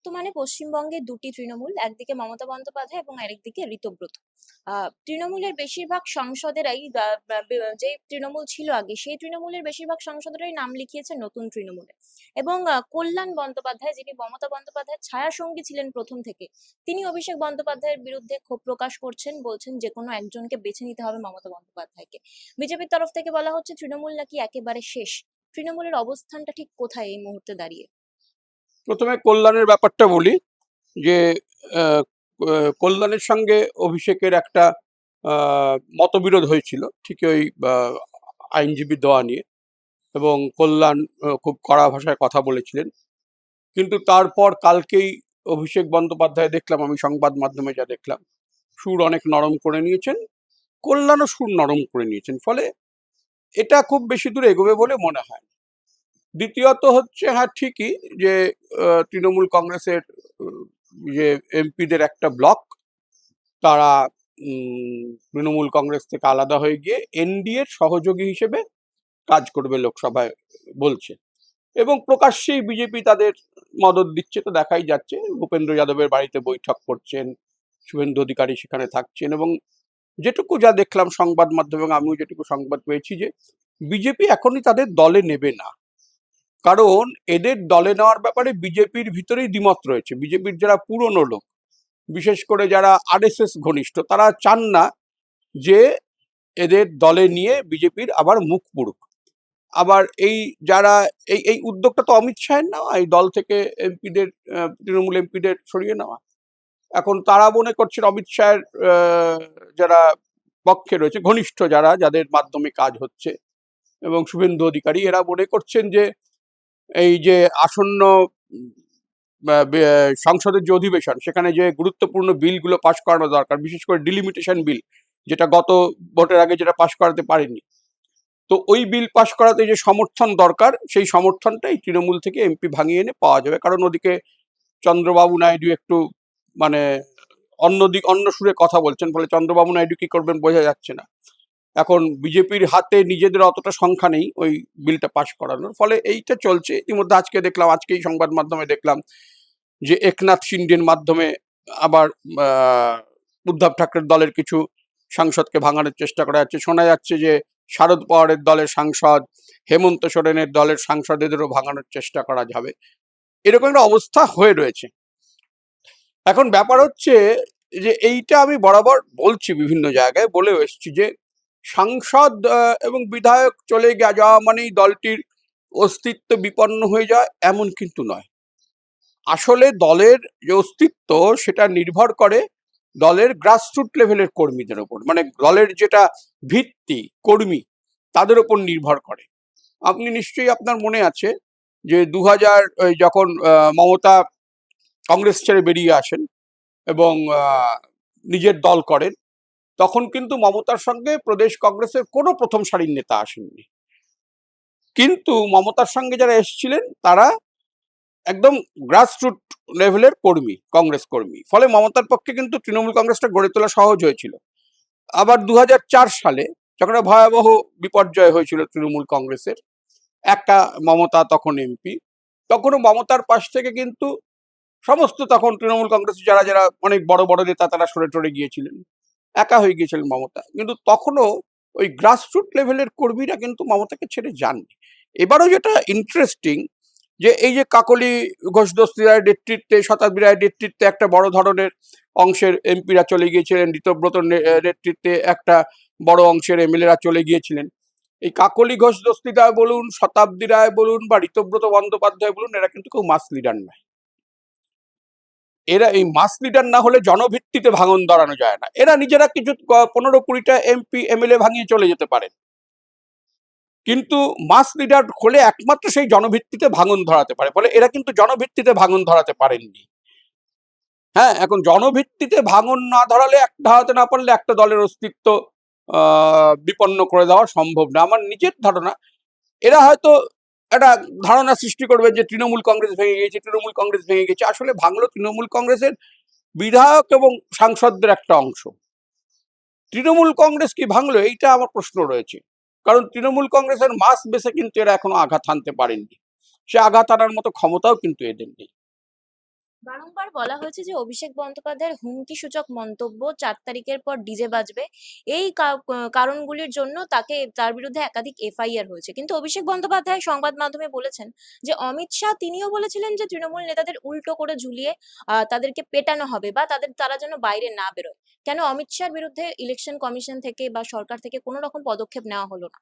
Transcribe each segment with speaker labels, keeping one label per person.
Speaker 1: বর্তমানে পশ্চিমবঙ্গে দুটি তৃণমূল, একদিকে মমতা বন্দ্যোপাধ্যায় এবং আরেকদিকে ঋতব্রত। তৃণমূলের বেশিরভাগ সাংসদেরাই যে তৃণমূল ছিল আগে, সেই তৃণমূলের বেশিরভাগ সাংসদেরাই নাম লিখিয়েছে নতুন তৃণমূলে। এবং কল্যাণ বন্দ্যোপাধ্যায়, যিনি মমতা বন্দ্যোপাধ্যায়ের ছায়াসঙ্গী ছিলেন প্রথম থেকে, তিনি অভিষেক বন্দ্যোপাধ্যায়ের বিরুদ্ধে ক্ষোভ প্রকাশ করছেন, বলছেন যে কোনো একজনকে বেছে নিতে হবে মমতা বন্দ্যোপাধ্যায়কে। বিজেপির তরফ থেকে বলা হচ্ছে তৃণমূল নাকি একেবারে শেষ। তৃণমূলের অবস্থানটা ঠিক কোথায় এই মুহূর্তে দাঁড়িয়ে?
Speaker 2: প্রথমে কল্যাণের ব্যাপারটা বলি যে আহ, কল্যাণের সঙ্গে অভিষেকের একটা মতবিরোধ হয়েছিল ঠিক ওই আইনজীবী দেওয়া নিয়ে, এবং কল্যাণ খুব কড়া ভাষায় কথা বলেছিলেন। কিন্তু তারপর কালকেই অভিষেক বন্দ্যোপাধ্যায় দেখলাম, আমি সংবাদ মাধ্যমে যা দেখলাম, সুর অনেক নরম করে নিয়েছেন, কল্যাণও সুর নরম করে নিয়েছেন। ফলে এটা খুব বেশি দূর এগোবে বলে মনে হয়। দ্বিতীয়ত হচ্ছে, হ্যাঁ ঠিকই যে তৃণমূল কংগ্রেসের যে এমপিদের একটা ব্লক, তারা তৃণমূল কংগ্রেস থেকে আলাদা হয়ে গিয়ে এনডিএর সহযোগী হিসেবে কাজ করবে লোকসভায় বলছে, এবং প্রকাশ্যেই বিজেপি তাদের মদত দিচ্ছে। তো দেখাই যাচ্ছে, ভূপেন্দ্র যাদবের বাড়িতে বৈঠক করছেন, শুভেন্দু অধিকারী সেখানে থাকছেন, এবং যেটুকু যা দেখলাম সংবাদ মাধ্যমে এবং আমিও যেটুকু সংবাদ পেয়েছি, যে বিজেপি এখনই তাদের দলে নেবে না। কারণ এদের দলে নেওয়ার ব্যাপারে বিজেপির ভিতরেই দ্বিমত রয়েছে। বিজেপির যারা পুরনো লোক, বিশেষ করে যারা আরএসএস ঘনিষ্ঠ, তারা চান না যে এদের দলে নিয়ে বিজেপির আবার মুখ পুড়ুক। আবার এই যারা এই এই উদ্যোগটা তো অমিত শাহের নেওয়া, এই দল থেকে এমপিদের, তৃণমূল এমপিদের সরিয়ে নেওয়া। এখন তারা মনে করছেন অমিত শাহের যারা পক্ষে রয়েছে, ঘনিষ্ঠ যারা, যাদের মাধ্যমে কাজ হচ্ছে, এবং শুভেন্দু অধিকারী, এরা মনে করছেন যে এই যে আসন্ন সংসদের যে অধিবেশন, সেখানে যে গুরুত্বপূর্ণ বিলগুলো পাশ করানো দরকার, বিশেষ করে ডিলিমিটেশন বিল, যেটা গত ভোটের আগে যেটা পাশ করাতে পারেনি, তো ওই বিল পাশ করাতে যে সমর্থন দরকার, সেই সমর্থনটাই তৃণমূল থেকে এমপি ভাঙিয়ে এনে পাওয়া যাবে। কারণ ওদিকে চন্দ্রবাবু নাইডু একটু মানে অন্য সুরে কথা বলছেন, ফলে চন্দ্রবাবু নাইডু কি করবেন বোঝা যাচ্ছে না। এখন বিজেপির হাতে নিজেদের অতটা সংখ্যা নেই ওই বিলটা পাশ করানোর, ফলে এইটা চলছে। ইতিমধ্যে আজকেই সংবাদ মাধ্যমে দেখলাম যে একনাথ শিন্ডের মাধ্যমে আবার উদ্ধব ঠাকরের দলের কিছু সাংসদকে ভাঙানোর চেষ্টা করা যাচ্ছে। শোনা যাচ্ছে যে শারদ পাওয়ারের দলের সাংসদ, হেমন্ত সোরেনের দলের সাংসদেরও ভাঙানোর চেষ্টা করা যাবে, এরকম একটা অবস্থা হয়ে রয়েছে। এখন ব্যাপার হচ্ছে যে এইটা আমি বরাবর বলছি, বিভিন্ন জায়গায় বলেও এসছি, যে সাংসদ এবং বিধায়ক চলে যাওয়া মানেই দলটির অস্তিত্ব বিপন্ন হয়ে যায়, এমন কিন্তু নয়। আসলে দলের যে অস্তিত্ব, সেটা নির্ভর করে দলের গ্রাসরুট লেভেলের কর্মীদের ওপর, মানে দলের যেটা ভিত্তি কর্মী, তাদের ওপর নির্ভর করে। আপনি নিশ্চয়ই, আপনার মনে আছে যে 2000 যখন মমতা কংগ্রেস ছেড়ে বেরিয়ে আসেন এবং নিজের দল করেন, তখন কিন্তু মমতার সঙ্গে প্রদেশ কংগ্রেসের কোনো প্রথম সারির নেতা আসেননি। কিন্তু মমতার সঙ্গে যারা এসেছিলেন, তারা একদম গ্রাসরুট লেভেলের কর্মী, কংগ্রেস কর্মী। ফলে মমতার পক্ষে কিন্তু তৃণমূল কংগ্রেসটা গড়ে তোলা সহজ হয়েছিল। আবার 2004 সালে যখন ভয়াবহ বিপর্যয় হয়েছিল তৃণমূল কংগ্রেসের, একা মমতা তখন এমপি, তখনও মমতার পাশ থেকে কিন্তু সমস্ত তখন তৃণমূল কংগ্রেসের যারা যারা অনেক বড় বড় নেতা, তারা সরে টরে গিয়েছিলেন, একা হয়ে গিয়েছিলেন মমতা। কিন্তু তখনও ওই গ্রাসরুট লেভেলের কর্মীরা কিন্তু মমতাকে ছেড়ে যাননি। এবারও যেটা ইন্টারেস্টিং, যে এই যে কাকলি ঘোষ দস্তি রায়ের নেতৃত্বে, শতাব্দী রায়ের নেতৃত্বে একটা বড় ধরনের অংশের এমপিরা চলে গিয়েছিলেন, ঋতব্রতর নেতৃত্বে একটা বড় অংশের এমএলএরা চলে গিয়েছিলেন। এই কাকলি ঘোষ দস্তি রায় বলুন, শতাব্দী রায় বলুন, বা ঋতব্রত বন্দ্যোপাধ্যায় বলুন, এরা কিন্তু কেউ মাস লিডার নয়। এরা এই মাস লিডার না হলে জনভিত্তিতে ভাঙন ধরানো যায় না। এরা নিজেরা কিছু 15-20টা এমপি এমএলএ ভাঙিয়ে চলে যেতে পারে, কিন্তু মাস লিডার হলে একমাত্র সেই জনভিত্তিতে ভাঙন ধরাতে পারে। ফলে এরা কিন্তু জনভিত্তিতে ভাঙন ধরাতে পারেননি। হ্যাঁ, এখন জনভিত্তিতে ভাঙন না ধরাতে না পারলে একটা দলের অস্তিত্ব বিপন্ন করে দেওয়া সম্ভব না। আমার নিজের ধারণা, এরা হয়তো একটা ধারণা সৃষ্টি করবে যে তৃণমূল কংগ্রেস ভেঙে গেছে, তৃণমূল কংগ্রেস ভেঙে গেছে। আসলে ভাঙলো তৃণমূল কংগ্রেসের বিধায়ক এবং সাংসদদের একটা অংশ। তৃণমূল কংগ্রেস কি ভাঙলো, এইটা আমার প্রশ্ন রয়েছে। কারণ তৃণমূল কংগ্রেসের মাস বেসে কিন্তু এরা এখনো আঘাত হানতে পারেননি। সে আঘাত আনার মতো ক্ষমতাও কিন্তু এদের নেই।
Speaker 1: বারংবার বলা হয়েছে যে অভিষেক বন্দ্যোপাধ্যায়ের হুমকিসূচক মন্তব্য ৪ তারিখের পর ডিজে বাজবে। এই কারণগুলির জন্য তার বিরুদ্ধে একাধিক এফআইআর হয়েছে। কিন্তু অভিষেক বন্দ্যোপাধ্যায় সংবাদ মাধ্যমে বলেছেন যে অমিত শাহ তিনিও বলেছিলেন যে তৃণমূল নেতাদের উল্টো করে ঝুলিয়ে তাদেরকে পেটানো হবে বা তারা যেন বাইরে না বেরোয়। কেন অমিত শাহর বিরুদ্ধে ইলেকশন কমিশন থেকে বা সরকার থেকে কোনো রকম পদক্ষেপ নেওয়া হলো না?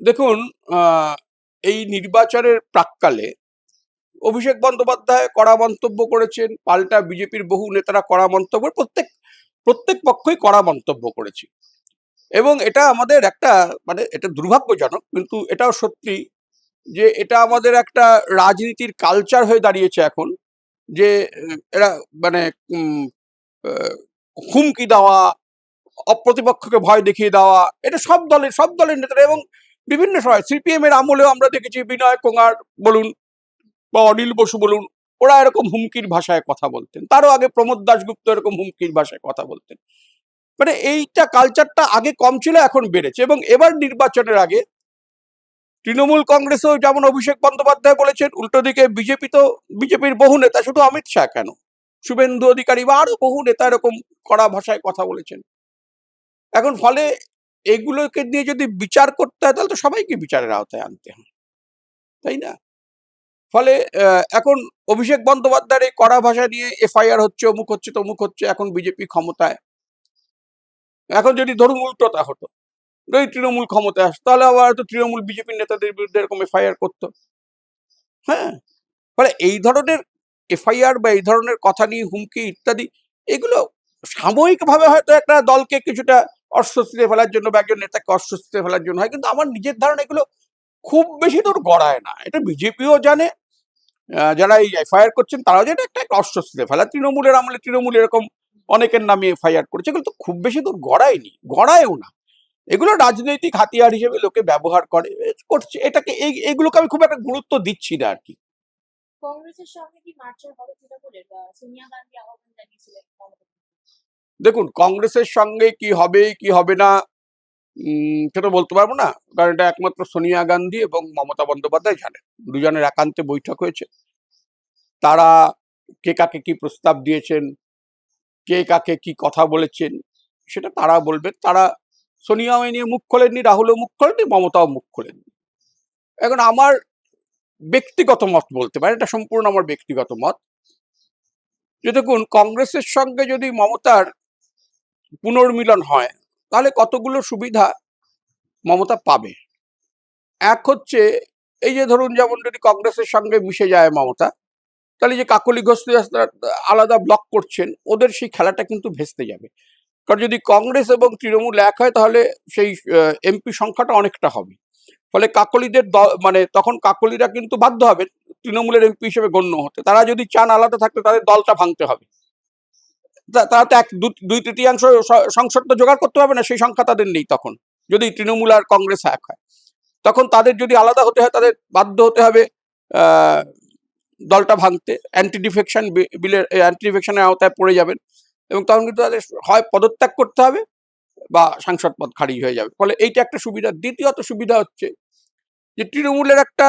Speaker 2: দেখুন, এই নির্বাচনের প্রাক্কালে অভিষেক বন্দ্যোপাধ্যায় কড়া মন্তব্য করেছেন, পাল্টা বিজেপির বহু নেতারা কড়া মন্তব্য, প্রত্যেক প্রত্যেক পক্ষই কড়া মন্তব্য করেছে। এবং এটা আমাদের একটা, মানে এটা দুর্ভাগ্যজনক কিন্তু এটাও সত্যি যে এটা আমাদের একটা রাজনীতির কালচার হয়ে দাঁড়িয়েছে এখন, যে এরা মানে আহ, হুমকি দেওয়া, অপ্রতিপক্ষকে ভয় দেখিয়ে দেওয়া, এটা সব দলের নেতারা, এবং বিভিন্ন সময় সিপিএম এর আমলেও আমরা দেখেছি বিনয় কোঙার বলুন বা অনিল বসু বলুন, ওরা এরকম হুমকির ভাষায় কথা বলতেন। তারও আগে প্রমোদ দাশগুপ্ত এরকম হুমকির ভাষায় কথা বলতেন। মানে এইটা কালচারটা আগে কম ছিল, এখন বেড়েছে। এবং এবার নির্বাচনের আগে তৃণমূল কংগ্রেসও যেমন অভিষেক বন্দ্যোপাধ্যায় বলেছেন, উল্টো দিকে বিজেপির বহু নেতা, শুধু অমিত শাহ কেন, শুভেন্দু অধিকারী বা আরো বহু নেতা এরকম কড়া ভাষায় কথা বলেছেন। এখন ফলে এগুলোকে নিয়ে যদি বিচার করতে হয় তাহলে তো সবাইকে বিচারের আওতায় আনতে হয়, তাই না? ফলে এখন অভিষেক বন্দ্যোপাধ্যায়ের এই কড়া ভাষা নিয়ে এফআইআর হচ্ছে, অমুক হচ্ছে তমুক হচ্ছে, এখন বিজেপি ক্ষমতায়। এখন যদি ধরুন উল্টোটা হতো, যদি তৃণমূল ক্ষমতায় আসতো, তাহলে আবার হয়তো তৃণমূল বিজেপির নেতাদের বিরুদ্ধে এরকম এফআইআর করতো। হ্যাঁ, ফলে এই ধরনের এফআইআর বা এই ধরনের কথা নিয়ে হুমকি ইত্যাদি, এগুলো সাময়িকভাবে হয়তো একটা দলকে কিছুটা অস্বস্তিতে ফেলার জন্য বা একজন নেতাকে অস্বস্তিতে ফেলার জন্য হয়, কিন্তু আমার নিজের ধারণা এগুলো খুব বেশি দূর গড়ায় না। এটা বিজেপিও জানে, যারা এই এফআইআর করছেন তারাও জানে একটা অস্বস্তিতে ফেলা। তৃণমূলের আমলে তৃণমূল এরকম অনেকের নামে এফআইআর করেছে, এগুলো তো খুব বেশি দূর গড়ায়ও না। এগুলো রাজনৈতিক হাতিয়ার হিসেবে লোকে ব্যবহার করছে এটাকে, এগুলোকে আমি খুব একটা গুরুত্ব দিচ্ছি না আর কি।
Speaker 1: কংগ্রেসের সঙ্গে কি মার্চার হবে তৃণমূলের? সোনিয়া গান্ধী আহ্বান জানিয়েছিলেন মমতা।
Speaker 2: দেখুন, কংগ্রেসের সঙ্গে কি হবে কি হবে না সেটা বলতে পারবো না, কারণ এটা একমাত্র সোনিয়া গান্ধী এবং মমতা বন্দ্যোপাধ্যায় জানেন। দুজনের একান্তে বৈঠক হয়েছে, তারা কে কাকে কি প্রস্তাব দিয়েছেন, কে কাকে কি কথা বলেছেন, সেটা তারা বলবেন। তারা সোনিয়াও এ নিয়ে মুখ খোলেননি, রাহুলও মুখ খোলেননি, মমতাও মুখ খোলেননি। এখন আমার ব্যক্তিগত মত বলতে পারেন, এটা সম্পূর্ণ আমার ব্যক্তিগত মত, যে দেখুন, কংগ্রেসের সঙ্গে যদি মমতার পুনর্মিলন হয় তাহলে কতগুলো সুবিধা মমতা পাবে। এক হচ্ছে, এই যে ধরুন, যেমন যদি কংগ্রেসের সঙ্গে মিশে যায় মমতা, তাহলে যে কাকলি ঘোষ আলাদা ব্লক করছেন, ওদের সেই খেলাটা কিন্তু ভেস্তে যাবে। কারণ যদি কংগ্রেস এবং তৃণমূল এক হয় তাহলে সেই এমপি সংখ্যাটা অনেকটা হবে। ফলে কাকলিদের মানে তখন কাকলিরা কিন্তু বাধ্য হবেন তৃণমূলের এমপি হিসেবে গণ্য হতে। তারা যদি চান আলাদা থাকতে, তাদের দলটা ভাঙতে হবে। তারা তো দুই তৃতীয়াংশ সংসদ তো জোগাড় করতে হবে না, সেই সংখ্যা তাদের নেই তখন, যদি তৃণমূল আর কংগ্রেস এক হয়। তখন তাদের যদি আলাদা হতে হয়, তাদের বাধ্য হতে হবে দলটা ভাঙতে। অ্যান্টি ডিফেকশনের আওতায় পড়ে যাবেন, এবং তখন কিন্তু তাদের হয় পদত্যাগ করতে হবে বা সাংসদ পদ খারিজ হয়ে যাবে। ফলে এইটা একটা সুবিধা। দ্বিতীয়ত সুবিধা হচ্ছে যে তৃণমূলের একটা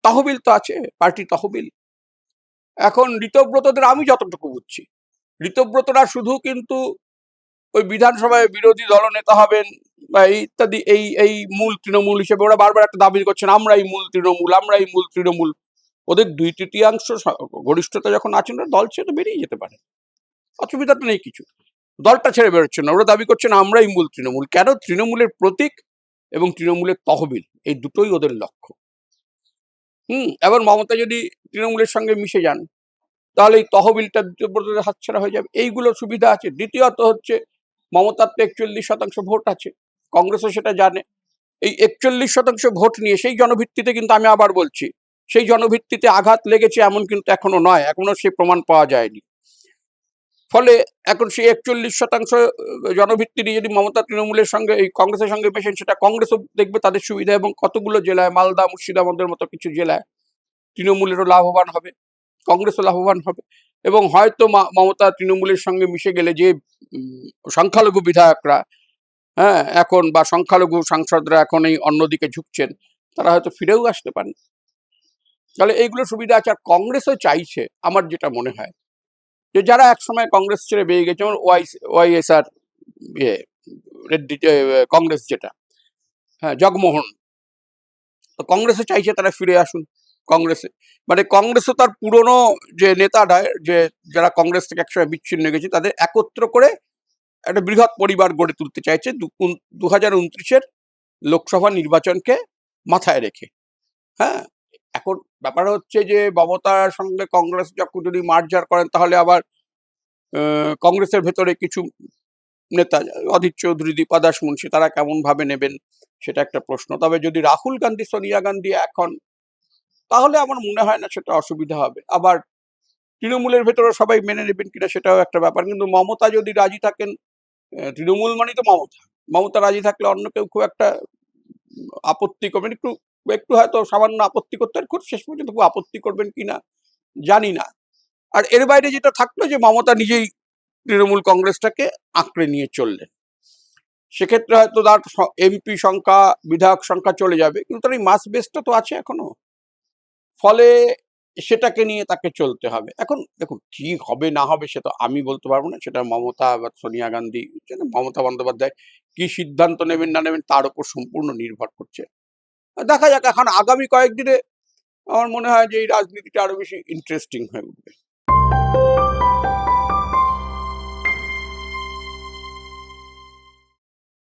Speaker 2: তহবিল তো আছে, পার্টি তহবিল। এখন ঋতব্রতদের আমি যতটুকু বুঝছি, ঋতব্রতরা শুধু কিন্তু ওই বিধানসভায় বিরোধী দলনেতা হবেন বা এই ইত্যাদি, এই মূল তৃণমূল হিসেবে ওরা বারবার একটা দাবি করছেন, আমরাই মূল তৃণমূল, আমরাই মূল তৃণমূল। ওদের দুই তৃতীয়াংশ গরিষ্ঠতা যখন আছেন, ওরা দল ছেড়ে তো বেরিয়ে যেতে পারে, অসুবিধা তো নেই কিছু। দলটা ছেড়ে বেরোচ্ছেন না, ওরা দাবি করছেন আমরাই মূল তৃণমূল। কেন? তৃণমূলের প্রতীক এবং তৃণমূলের তহবিল, এই দুটোই ওদের লক্ষ্য। এবার মমতা যদি তৃণমূলের সঙ্গে মিশে যান, তাহলে এই তহবিলটা হাতছাড়া হয়ে যাবে। এইগুলো সুবিধা আছে। দ্বিতীয়ত হচ্ছে, মমতার তো 41% ভোট আছে, কংগ্রেসও সেটা জানে। এই 41% ভোট নিয়ে সেই জনভিত্তিতে, কিন্তু আমি আবার বলছি, সেই জনভিত্তিতে আঘাত লেগেছে এমন কিন্তু এখনো নয়, এখনো সেই প্রমাণ পাওয়া যায়নি। ফলে এখন সেই 41% জনভিত্তি নিয়ে যদি মমতা তৃণমূলের সঙ্গে এই কংগ্রেসের সঙ্গে মেশেন, সেটা কংগ্রেসও দেখবে তাদের সুবিধা, এবং কতগুলো জেলায়, মালদা মুর্শিদাবাদের মতো কিছু জেলায় তৃণমূলেরও লাভবান হবে, কংগ্রেসও লাভবান হবে। এবং হয়তো মমতা তৃণমূলের সঙ্গে মিশে গেলে যে সংখ্যালঘু বিধায়করা, হ্যাঁ, এখন বা সংখ্যালঘু সাংসদরা এখন এই অন্যদিকে ঝুঁকছেন, তারা হয়তো ফিরেও আসতে পারেন। তাহলে এইগুলো সুবিধা আছে। আর কংগ্রেসও চাইছে, আমার যেটা মনে হয়, যে যারা একসময় কংগ্রেস ছেড়ে বেরিয়ে গেছে, যেমন ওয়াইএসআর, ইয়ে রেড্ডি, কংগ্রেস যেটা, হ্যাঁ, জগমোহন, তো কংগ্রেসে চাইছে তারা ফিরে আসুন কংগ্রেসে। মানে কংগ্রেসও তার পুরনো যে নেতারা, যে যারা কংগ্রেস থেকে একসময় বিচ্ছিন্ন হয়ে গেছে, তাদের একত্র করে একটা বৃহৎ পরিবার গড়ে তুলতে চাইছে 2029-এর লোকসভা নির্বাচনকে মাথায় রেখে। হ্যাঁ, এখন ব্যাপার হচ্ছে যে মমতার সঙ্গে কংগ্রেস যখন যদি মার্জার করেন, তাহলে আবার কংগ্রেসের ভেতরে কিছু নেতা, অধীর চৌধুরী, দীপা দাস মুন্সি, তারা কেমন ভাবে নেবেন সেটা একটা প্রশ্ন। তবে যদি রাহুল গান্ধী, সোনিয়া গান্ধী এখন, তাহলে আমার মনে হয় না সেটা অসুবিধা হবে। আবার তৃণমূলের ভেতরে সবাই মেনে নেবেন কিনা সেটাও একটা ব্যাপার। কিন্তু মমতা যদি রাজি থাকেন, তৃণমূল মানে তো মমতা, মমতা রাজি থাকলে অন্য কেউ খুব একটা আপত্তি করবেন, একটু একটু হয়তো সামান্য আপত্তি করতে, আর খুব শেষ পর্যন্ত খুব আপত্তি করবেন কিনা জানি না। আর এর বাইরে যেটা থাকলো, যে মমতা নিজেই তৃণমূল কংগ্রেসটাকে আঁকড়ে নিয়ে চললেন, সেক্ষেত্রে হয়তো তার এমপি সংখ্যা, বিধায়ক সংখ্যা চলে যাবে, কিন্তু তার এই মাস বেসটা তো আছে এখনো। ফলে সেটাকে নিয়ে তাকে চলতে হবে। এখন দেখুন, কি হবে না হবে সে তো আমি বলতে পারবো না, সেটা মমতা বা সোনিয়া গান্ধী, মমতা বন্দ্যোপাধ্যায় কি সিদ্ধান্ত নেবেন না নেবেন তার উপর সম্পূর্ণ নির্ভর করছে। দেখা যাক, এখন আগামী কয়েকদিনে আমার মনে হয় যে এই রাজনীতিটা আরো বেশি ইন্টারেস্টিং হয়ে উঠবে।